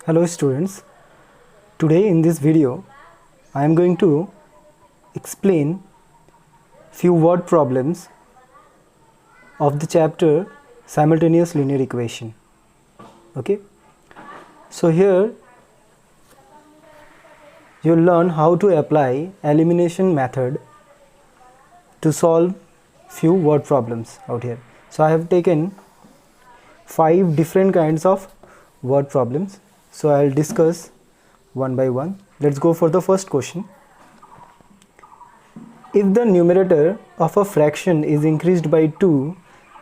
Hello students, today in this video I am going to explain few word problems of the chapter simultaneous linear equation. Okay, so here you will learn how to apply elimination method to solve few word problems out here. So I have taken 5 different kinds of word problems. So I will discuss one by one. Let's go for the first question. If the numerator of a fraction is increased by 2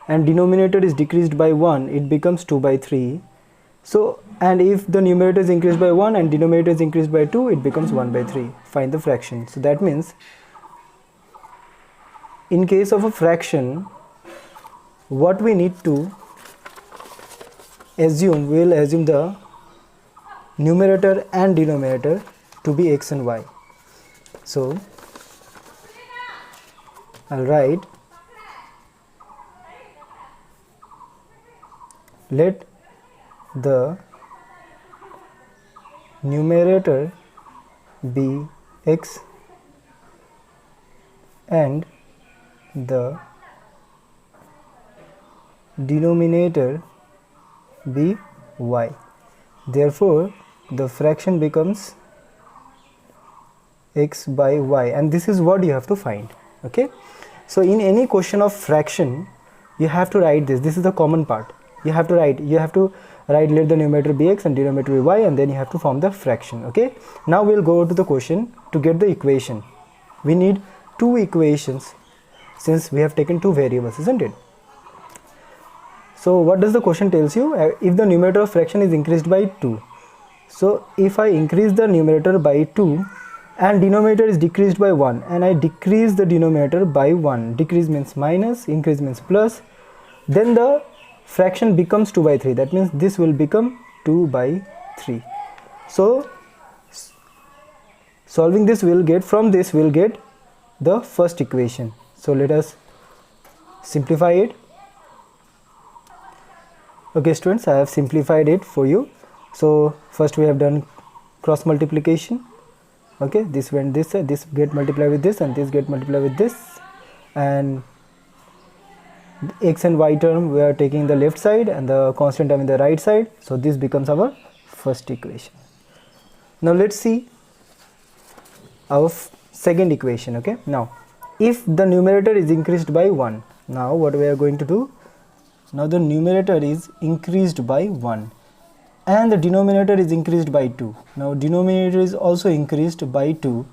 and denominator is decreased by 1, it becomes 2 by 3. So, and if the numerator is increased by 1 and denominator is increased by 2, it becomes 1 by 3. Find the fraction. So that means in case of a fraction, what we need to assume, we will assume the numerator and denominator to be x and y. So I'll write, let the numerator be x and the denominator be y. Therefore the fraction becomes x by y, and this is what you have to find. Okay, so in any question of fraction you have to write this. This is the common part. You have to write let the numerator be x and denominator be y, and then you have to form the fraction. Okay, now we'll go to the question. To get the equation we need two equations, since we have taken two variables, isn't it? So what does the question tells you? If the numerator of fraction is increased by 2, so if I increase the numerator by 2 and denominator is decreased by 1, and I decrease the denominator by 1, decrease means minus, increase means plus, then the fraction becomes 2 by 3. That means this will become 2 by 3. So solving this, we'll get, from this we'll get the first equation. So let us simplify it. Okay students, I have simplified it for you. So first we have done cross multiplication. Okay, this went this side, this get multiplied with this, and this get multiplied with this, and x and y term we are taking the left side and the constant term in the right side. So this becomes our first equation. Now let's see our second equation. Okay, now if the numerator is increased by 1, now what we are going to do? Now the numerator is increased by 1 and the denominator is increased by 2. Now denominator is also increased by 2.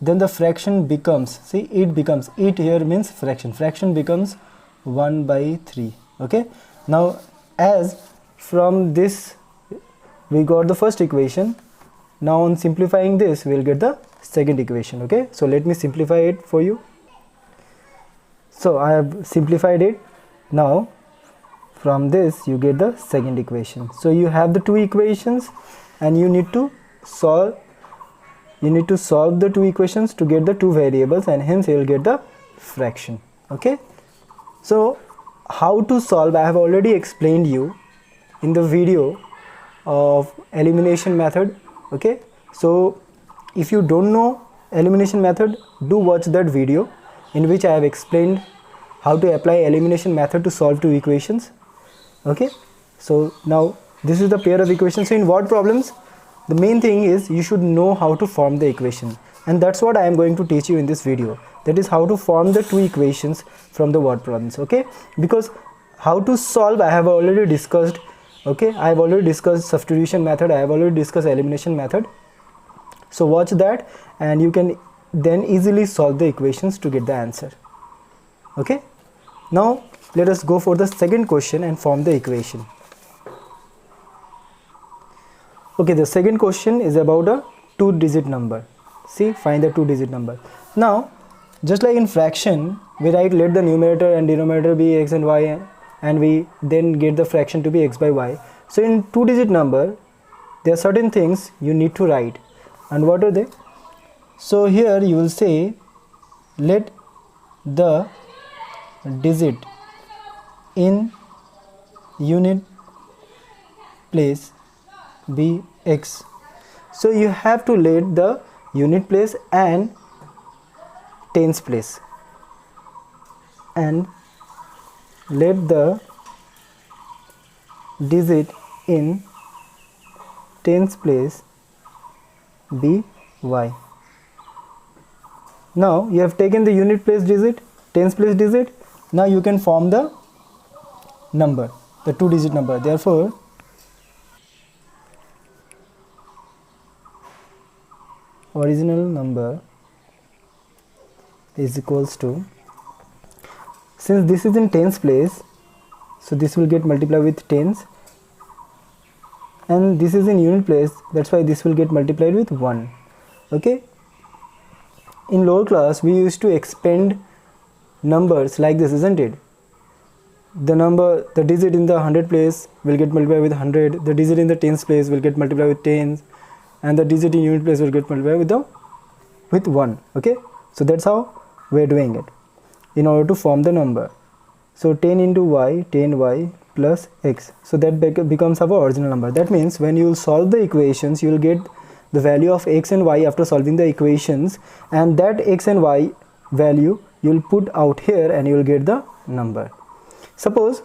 Then the fraction becomes, see, it becomes, it here means fraction, fraction becomes 1 by 3. Okay, now as from this we got the first equation, now on simplifying this we will get the second equation. Okay, so let me simplify it for you. So I have simplified it. Now from this you get the second equation. So you have the two equations and you need to solve the two equations to get the two variables, and hence you will get the fraction. Okay, so how to solve, I have already explained you in the video of elimination method. Okay, so if you don't know elimination method, do watch that video in which I have explained how to apply elimination method to solve two equations. Okay, so now this is the pair of equations. So in word problems, the main thing is you should know how to form the equation, and that's what I am going to teach you in this video. That is how to form the two equations from the word problems. Okay, because how to solve I have already discussed. Okay, I have already discussed substitution method, I have already discussed elimination method. So watch that and you can then easily solve the equations to get the answer. Okay, now let us go for the second question and form the equation. Okay, the second question is about a 2-digit number. See, find the 2-digit number. Now just like in fraction we write let the numerator and denominator be x and y, and we then get the fraction to be x by y. So in 2-digit number there are certain things you need to write, and what are they? So here you will say let the digit in unit place be x. So you have to let the unit place and tens place, and let the digit in tens place be y. Now you have taken the unit place digit, tens place digit. Now you can form the number, the 2-digit number. Therefore, original number is equals to, since this is in tens place, so this will get multiplied with tens, and this is in unit place, that's why this will get multiplied with 1. Okay, in lower class we used to expand numbers like this, isn't it? The digit in the 100 place will get multiplied with 100, the digit in the tens place will get multiplied with tens, and the digit in unit place will get multiplied with 1. Okay, so that's how we're doing it in order to form the number. So 10 into y, 10y plus x, so that becomes our original number. That means when you will solve the equations, you will get the value of x and y after solving the equations, and that x and y value you will put out here and you will get the number. Suppose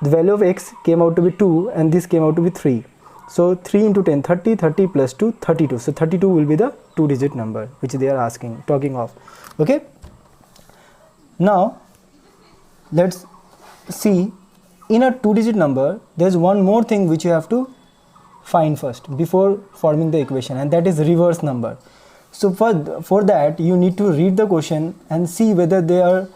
the value of x came out to be 2 and this came out to be 3. So 3 into 10, 30, 30 plus 2, 32. So 32 will be the 2-digit number which they are talking of. Okay. Now let's see, in a 2-digit number there's one more thing which you have to find first before forming the equation, and that is reverse number. So for that you need to read the question and see whether they are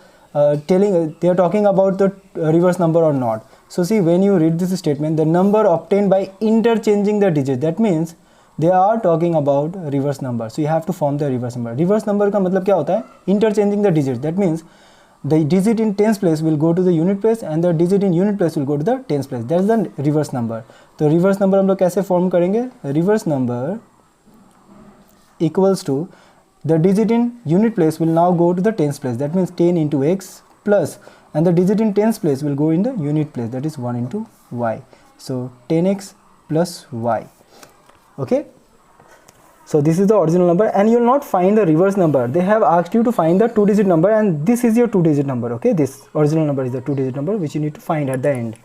talking about the reverse number or not. So see, when you read this statement, the number obtained by interchanging the digit, that means they are talking about reverse number. So you have to form the reverse number. Reverse number का मतलब क्या होता है? Interchanging the digit. That means the digit in tens place will go to the unit place and the digit in unit place will go to the tens place. That's the reverse number. तो reverse number हम लोग कैसे form करेंगे? Reverse number equals to, the digit in unit place will now go to the tens place. That means 10 into x plus, and the digit in tens place will go in the unit place, that is 1 into y. So 10x plus y. Okay. So this is the original number, and you will not find the reverse number. They have asked you to find the 2-digit number, and this is your 2-digit number. Okay, this original number is the 2-digit number which you need to find at the end.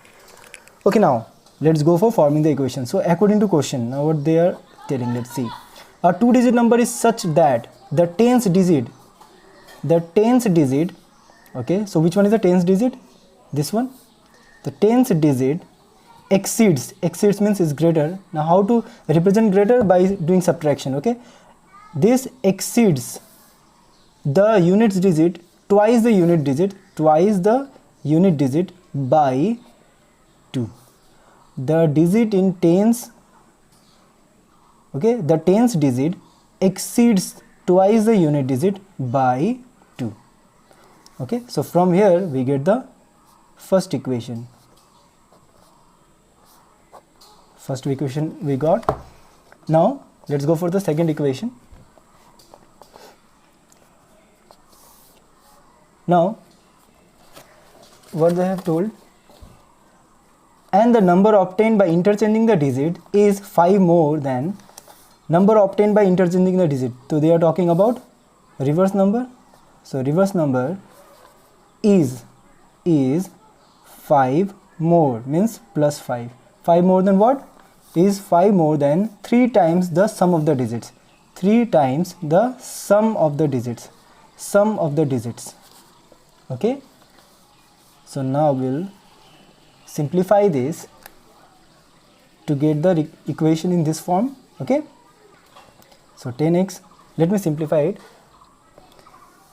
Okay, now let's go for forming the equation. So according to question, now what they are telling, let's see. A 2-digit number is such that the tens digit, okay, so which one is the tens digit? This one. The tens digit exceeds means is greater. Now how to represent greater? By doing subtraction. Okay, this exceeds the unit digit twice the unit digit by 2. The digit in tens, okay, the tens digit exceeds twice the unit digit by 2. Okay, so from here we get the first equation. First equation we got. Now let's go for the second equation. Now what they have told, and the number obtained by interchanging the digit is 5 more than number obtained by interchanging the digit. So they are talking about reverse number. So reverse number is 5 more, means plus 5. 5 more than what? Is 5 more than 3 times the sum of the digits. 3 times the sum of the digits. Okay. So now we'll simplify this to get the equation in this form. Okay. So 10x, let me simplify it.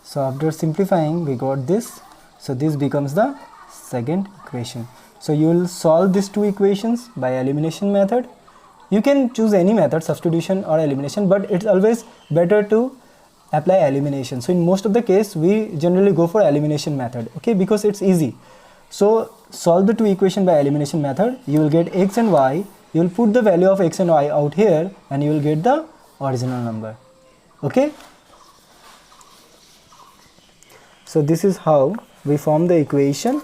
So after simplifying we got this. So this becomes the second equation. So you will solve these two equations by elimination method. You can choose any method, substitution or elimination, but it's always better to apply elimination. So in most of the case we generally go for elimination method, okay, because it's easy. So solve the two equation by elimination method. You will get x and y. You will put the value of x and y out here and you will get the original number. Okay. So this is how we form the equation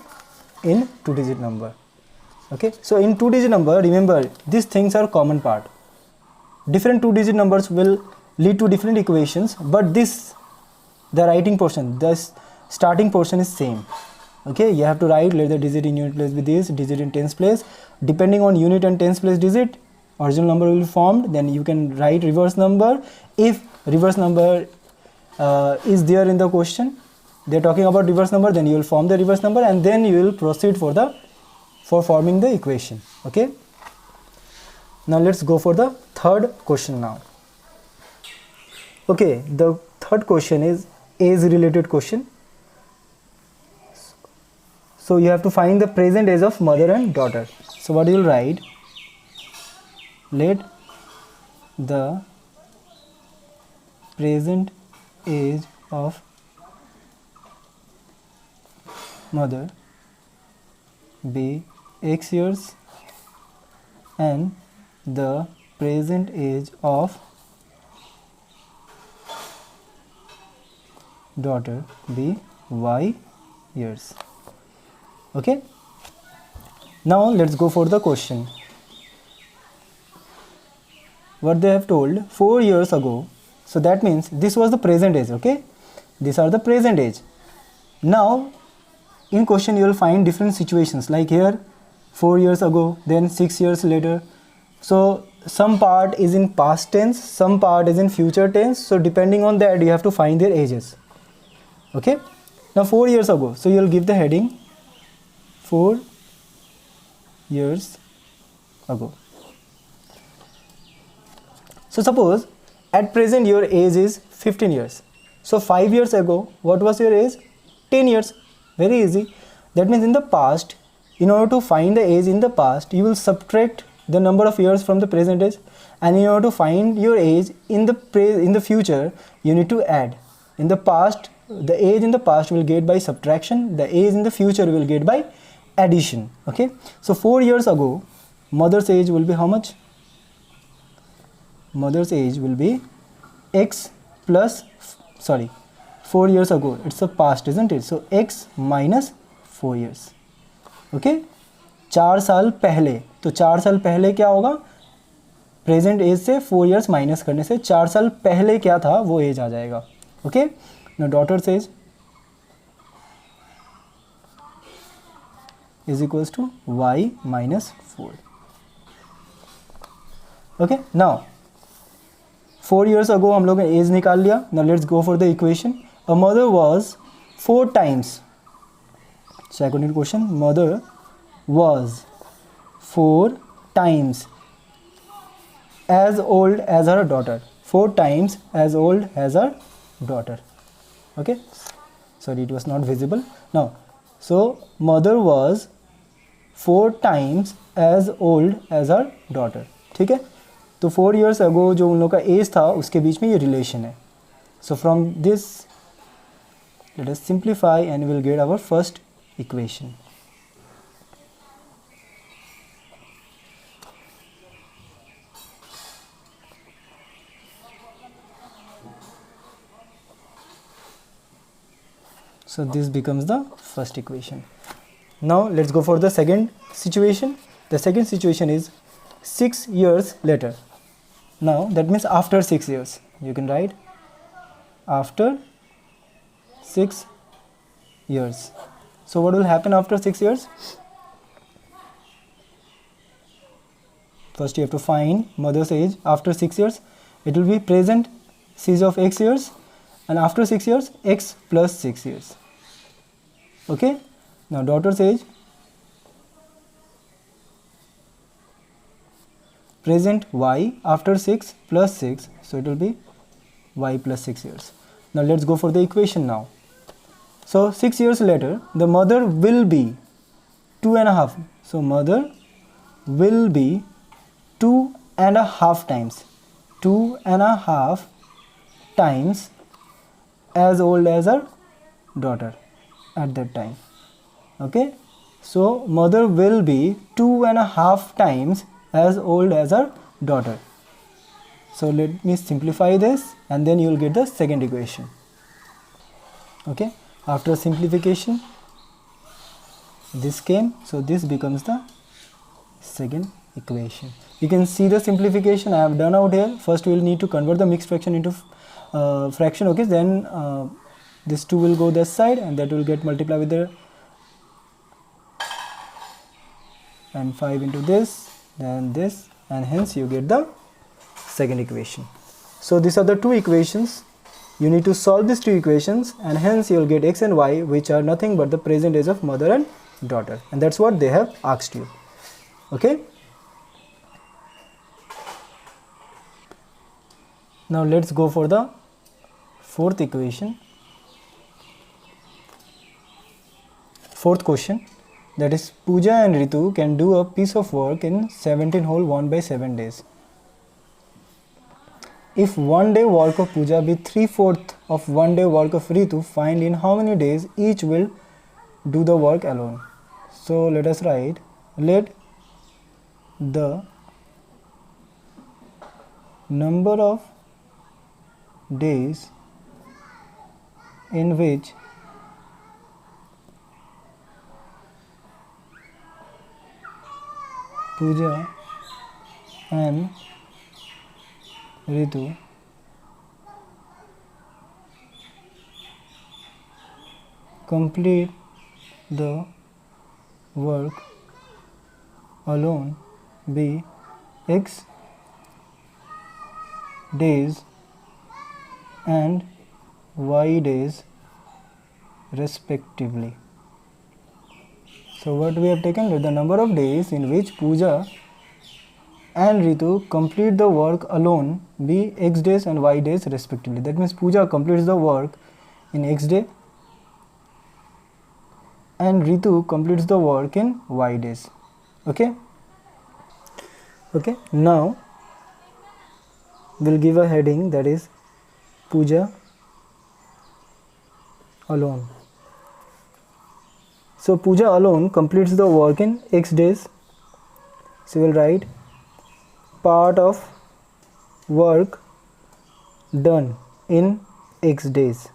in 2-digit number. Okay, so in 2-digit number, remember these things are common part. different two digit numbers will lead to different equations, but this, the writing portion, this starting portion is same. Okay, you have to write let the digit in unit place be this, digit in tens place. Depending on unit and tens place digit, original number will be formed. Then you can write reverse number if reverse number is there in the question. They're talking about reverse number, then you will form the reverse number, and then you will proceed for forming the equation. Okay, now let's go for the third question now. Okay, the third question is age related question. So you have to find the present age of mother and daughter. So what you will write, let the present age of mother be x years and the present age of daughter be y years. Okay, now let's go for the question. What they have told 4 years ago, so that means this was the present age. Okay, these are the present age. Now in question you will find different situations, like here 4 years ago, then 6 years later. So some part is in past tense, some part is in future tense, so depending on that you have to find their ages. Okay, now 4 years ago, so you will give the heading 4 years ago. So suppose at present your age is 15 years. So 5 years ago, what was your age? 10 years. Very easy. That means in the past, in order to find the age in the past, you will subtract the number of years from the present age, and in order to find your age in the future, you need to add. In the past, the age in the past will get by subtraction, the age in the future will get by addition. Okay, so 4 years ago, mother's age will be how much? Mother's age will be x plus, sorry, 4 years ago, it's a past, isn't it? So x minus 4 years. Okay, 4 साल पहले, तो 4 साल पहले क्या होगा? Present as से 4 years minus करने से 4 साल पहले क्या था वो एज आ जाएगा. Okay, now daughter's age is equals to y minus 4. Okay, now 4 years ago हम लोग ने एज निकाल लिया. Now let's go for the equation. A mother was 4 times. So according to question, mother was 4 times as old as her daughter. 4 times as old as her daughter. Okay, sorry, it was not visible. Now, so mother was 4 times as old as her daughter. ठीक है, तो 4 years ago जो उन लोग का as था उसके बीच में ये रिलेशन है. So from this, let us simplify and we will get our first equation. So this becomes the first equation. Now let's go for the second situation. The second situation is 6 years later. Now that means after 6 years. You can write after 6 years. So what will happen after 6 years? First you have to find mother's age after 6 years. It will be present age of x years, and after 6 years x plus 6 years. Okay, now daughter's age, present y after 6 plus 6, so it will be y plus 6 years. Now let's go for the equation now. So 6 years later, the mother will be 2.5. So mother will be 2.5 times, 2.5 times as old as her daughter at that time. Okay, so mother will be 2.5 times as old as her daughter. So let me simplify this and then you will get the second equation. Okay, after simplification this came, so this becomes the second equation. you can see the simplification I have done out here. First we will need to convert the mixed fraction into fraction. Okay, then this 2 will go this side and that will get multiplied with the and 5 into this, then this, and hence you get the second equation. So these are the two equations. You need to solve these two equations and hence you will get x and y, which are nothing but the present age of mother and daughter, and that's what they have asked you. Okay, now let's go for the fourth equation. Fourth question, that is Pooja and Ritu can do a piece of work in 17 whole 1 by 7 days. If 1 day work of Pooja be 3/4 of 1 day work of Ritu, find in how many days each will do the work alone. So let us write, let the number of days in which Pooja and Ritu complete the work alone be x days and y days respectively. So what we have taken, let the number of days in which Pooja and Ritu complete the work alone be x days and y days respectively. That means Pooja completes the work in x day and Ritu completes the work in y days. Okay, now we'll give a heading, that is Pooja alone. So Pooja alone completes the work in x days, so we'll write part of work done in x days.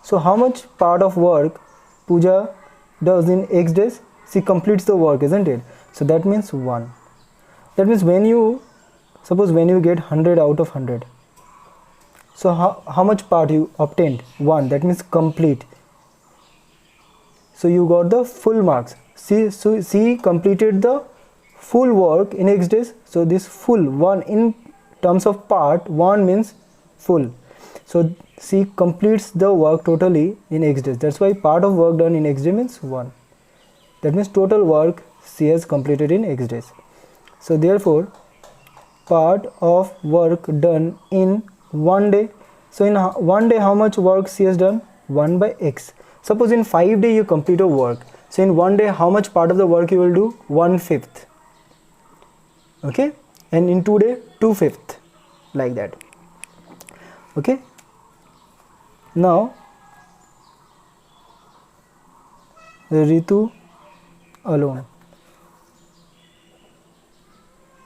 So how much part of work Pooja does in x days? She completes the work, isn't it? So that means 1. That means when you get 100 out of 100, so how much part you obtained? 1. That means complete. So you got the full marks. She completed the full work in x days. So this full 1 in terms of part, 1 means full. So she completes the work totally in x days. That's why part of work done in x day means 1. That means total work she has completed in x days. So therefore part of work done in 1 day. So in 1 day how much work she has done? 1 by x. Suppose in 5 days you complete a work. So in 1 day how much part of the work you will do? 1/5. Okay, and in 2 days 2/5, like that. Okay, now Ritu alone,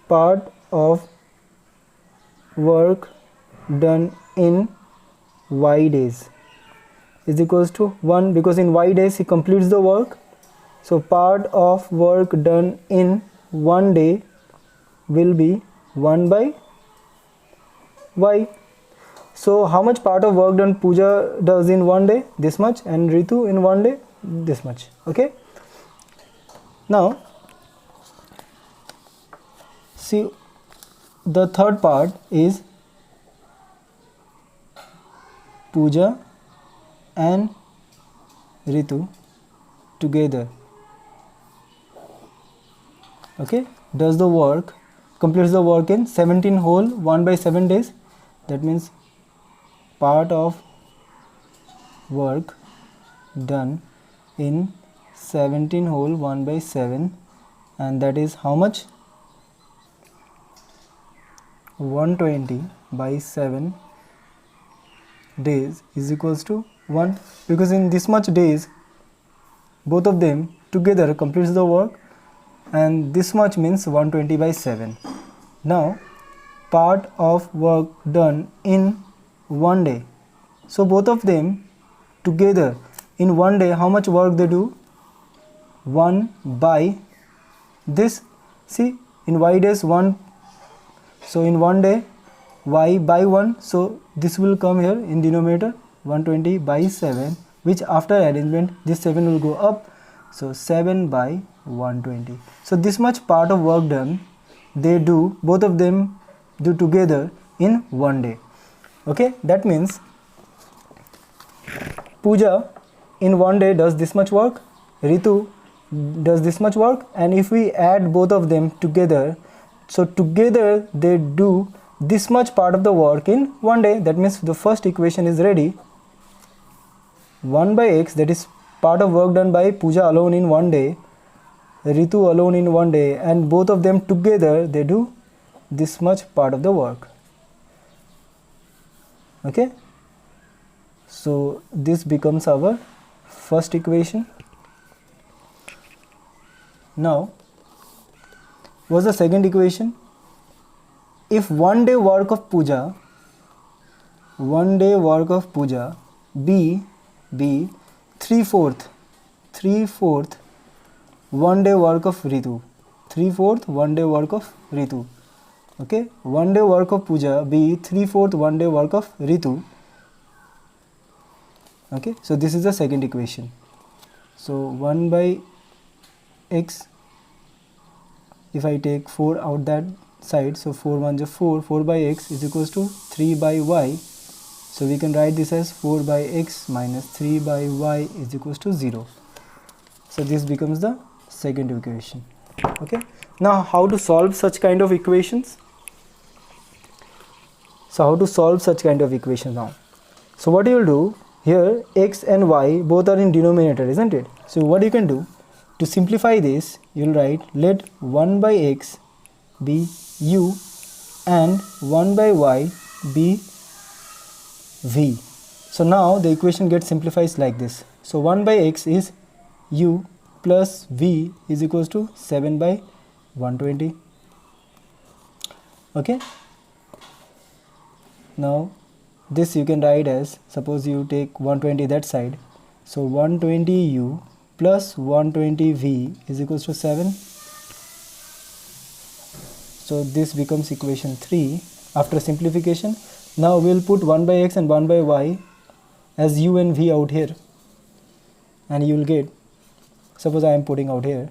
part of work done in y days is equals to 1, because in y days he completes the work. So part of work done in 1 day will be 1 by y. So how much part of work done Pooja does in 1 day? This much, and Ritu in 1 day this much. Okay, now see the third part is Pooja and Ritu together, okay, does the work, completes the work in 17 whole 1 by 7 days. That means part of work done in 17 whole 1 by 7, and that is how much? 120 by 7 days is equals to 1, because in this much days both of them together completes the work, and this much means 120 by 7. Now part of work done in 1 day, so both of them together in 1 day how much work they do? 1 by this. See, in y days 1, so in 1 day y by 1, so this will come here in denominator 120 by 7, which after arrangement this 7 will go up, so 7 by 120. So this much part of work done, they do, both of them do together in 1 day. Okay, that means Pooja in 1 day does this much work, Ritu does this much work, and if we add both of them together, so together they do this much part of the work in 1 day. That means the first equation is ready. 1 by x, that is part of work done by Pooja alone in 1 day, Ritu alone in 1 day, and both of them together they do this much part of the work. Okay, so this becomes our first equation. Now what's the second equation? If 1 day work of Pooja, 1 day work of Pooja be 3/4 1 day work of Ritu, 3/4 1 day work of Ritu. Okay, 1 day work of Pooja be 3/4 1 day work of Ritu. Okay, so this is the second equation. So 1 by x, if I take 4 out that side, so 4 1 is 4, 4 by x is equals to 3 by y. So we can write this as 4 by x minus 3 by y is equals to 0. So this becomes the second equation. Okay, now how to solve such kind of equations? So how to solve such kind of equations now? So what you will do here, x and y both are in denominator, isn't it? So what you can do to simplify this, you will write let 1 by x be u and 1 by y be v. So now the equation gets simplified like this. So 1 by x is u plus v is equals to 7 by 120. Okay, now this you can write as, suppose you take 120 that side, so 120 u plus 120 v is equals to 7. So this becomes equation 3 after simplification. Now we will put 1 by x and 1 by y as u and v out here, and you will get, suppose I am putting out here,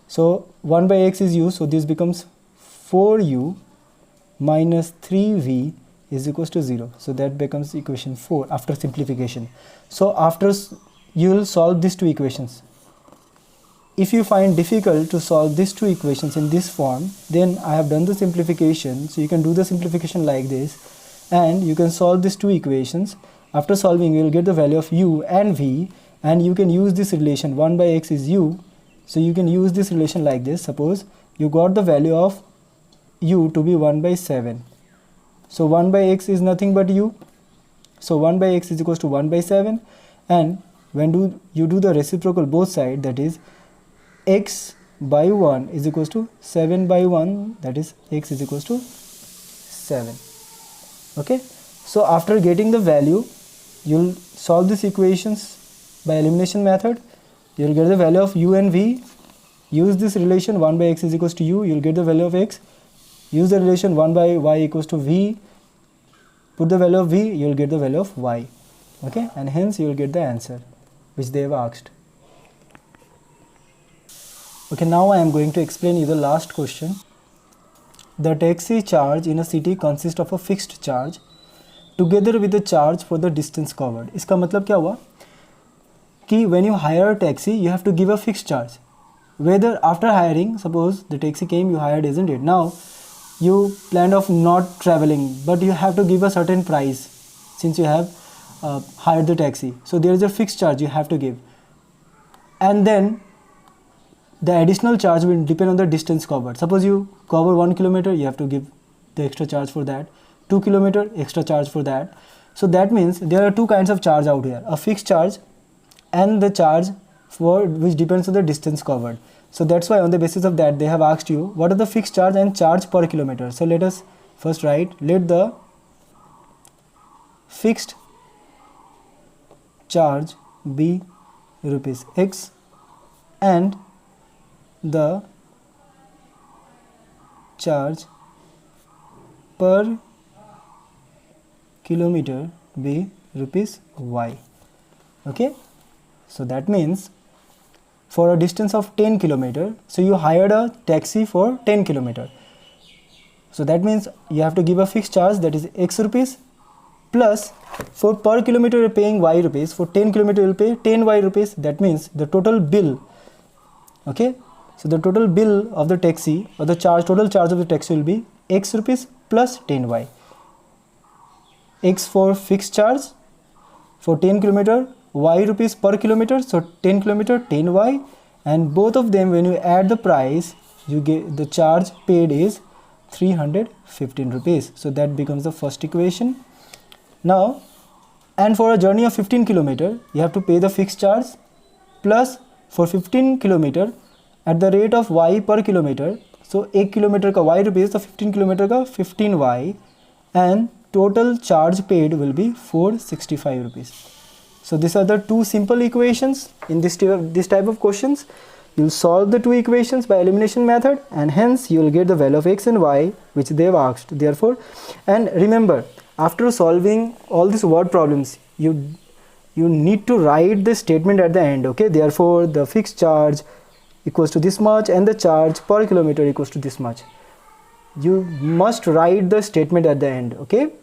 so 1 by x is u, so this becomes 4u minus 3v is equals to 0. So that becomes equation 4 after simplification. So after you will solve these two equations. If you find difficult to solve these two equations in this form, then I have done the simplification. So you can do the simplification like this, and you can solve these two equations. After solving, you will get the value of u and v, and you can use this relation. 1 by x is u, so you can use this relation like this. Suppose you got the value of u to be 1 by 7. So 1 by x is nothing but u. So 1 by x is equals to 1 by 7, and when you do the reciprocal both sides, that is x by 1 is equals to 7 by 1, that is x is equals to 7. Okay, so after getting the value, you will solve these equations by elimination method. You will get the value of u and v. Use this relation 1 by x is equals to u, you will get the value of x. Use the relation 1 by y equals to v. Put the value of v, you will get the value of y. Okay, and hence you will get the answer which they have asked. Okay, now I am going to explain you the last question. The taxi charge in a city consists of a fixed charge together with the charge for the distance covered. इसका मतलब क्या हुआ कि when you hire a taxi, you have to give a fixed charge. Whether after hiring, suppose the taxi came, you hired, isn't it? Now you planned of not traveling, but you have to give a certain price since you have hired the taxi. So there is a fixed charge you have to give, and then the additional charge will depend on the distance covered. Suppose you cover 1 kilometer, you have to give the extra charge for that. 2 kilometer, extra charge for that. So that means there are two kinds of charge out here: a fixed charge and the charge for which depends on the distance covered. So that's why on the basis of that they have asked you what are the fixed charge and charge per kilometer. So let us first write, let the fixed charge be rupees x and the charge per kilometer be rupees y. Okay, so that means for a distance of 10 kilometer, so you hired a taxi for 10 kilometer, so that means you have to give a fixed charge, that is x rupees, plus for per kilometer you're paying y rupees. For 10 kilometer you'll pay 10 y rupees. That means the total bill, okay, so the total bill of the taxi, or the total charge of the taxi will be x rupees plus 10 y. X for fixed charge for 10 kilometer, y rupees per kilometer, so 10 kilometer 10 y, and both of them, when you add the price, you get the charge paid is 315 rupees. So that becomes the first equation. Now, and for a journey of 15 kilometer, you have to pay the fixed charge, plus for 15 kilometer at the rate of y per kilometer, so 1 kilometer का y rupees, तो 15 kilometer का 15 y, and total charge paid will be 465 rupees. So these are the two simple equations. In this type of questions, you'll solve the two equations by elimination method, and hence you will get the value of x and y which they have asked. Therefore, and remember, after solving all these word problems, you need to write the statement at the end. Okay, therefore the fixed charge equals to this much and the charge per kilometer equals to this much. You must write the statement at the end. Okay.